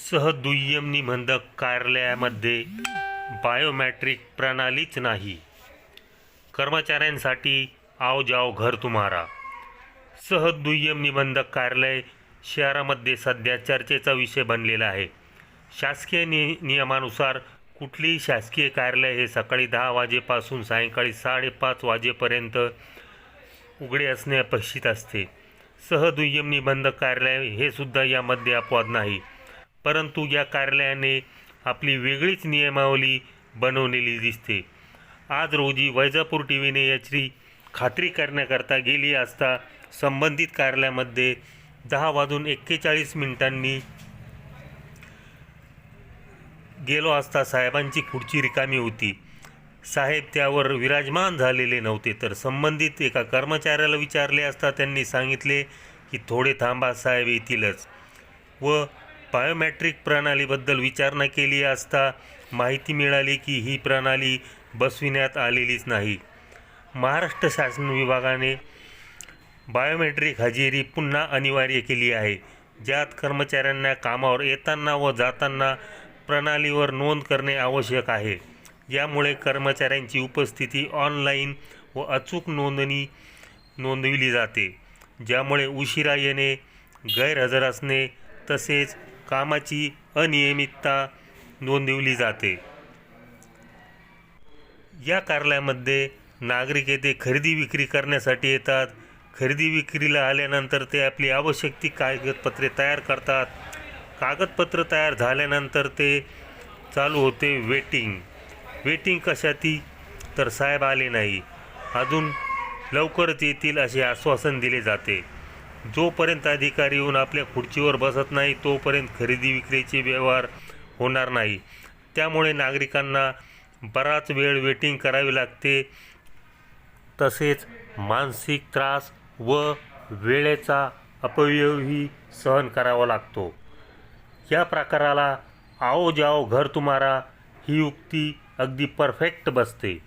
सहदुय्यम निबंधक कार्यालयामध्ये बायोमेट्रिक प्रणालीच नाही, कर्मचाऱ्यांसाठी आओ जाओ घर तुम्हारा. सहदुय्यम निबंधक कार्यालय शहरामध्ये सध्या चर्चेचा विषय बनलेला आहे. शासकीय नियमानुसार कुठलीही शासकीय कार्यालय हे सकाळी 10 वाजेपासून सायंकाळी 5:30 वाजेपर्यंत उघडे असणे अपेक्षित असते. सहदुय्यम निबंधक कार्यालय हे सुद्धा यामध्ये अपवाद नाही, परंतु या कार्यालयाने आपली वेगळीच नियमावली बनवलेली दिसते. आज रोजी वैजापूर टीव्हीने याची खात्री करण्याकरता गेली असता संबंधित कार्यालयामध्ये 10:41 गेलो असता साहेबांची खुर्ची रिकामी होती. साहेब त्यावर विराजमान झालेले नव्हते, तर संबंधित एका कर्मचाऱ्याला विचारले असता त्यांनी सांगितले की थोडे थांबा, साहेब येतीलच. व बायोमेट्रिक प्रणालीबद्दल विचारणा केली असता माहिती मिळाली की ही प्रणाली बसविण्यात आलेलीच नाही. महाराष्ट्र शासन विभागाने बायोमेट्रिक हजेरी पुन्हा अनिवार्य केली आहे, ज्यात कर्मचाऱ्यांना कामावर येताना व जाताना प्रणालीवर नोंद करणे आवश्यक आहे. यामुळे कर्मचाऱ्यांची उपस्थिती ऑनलाईन व अचूक नोंदविली जाते, ज्यामुळे उशिरा येणे, गैरहजर असणे तसेच कामाची अनियमितता नोंदविली जाते. या कार्यालयामध्ये नागरिक येथे खरेदी विक्री करण्यासाठी येतात. खरेदी विक्रीला आल्यानंतर ते आपली आवश्यक ती कागदपत्रे तयार करतात. कागदपत्र तयार झाल्यानंतर ते चालू होते वेटिंग कशाती, तर साहेब आले नाही, अजून लवकरच येतील असे आश्वासन दिले जाते. जोपर्यंत अधिकारी येऊन आपल्या खुर्चीवर बसत नाही तोपर्यंत खरेदी विक्रीचे व्यवहार होणार नाही. त्यामुळे नागरिकांना बराच वेळ वेटिंग करावी लागते. तसेच मानसिक त्रास व वेळेचा अपव्ययही सहन करावा लागतो. या प्रकाराला आओ जाओ घर तुम्हारा ही युक्ती अगदी परफेक्ट बसते.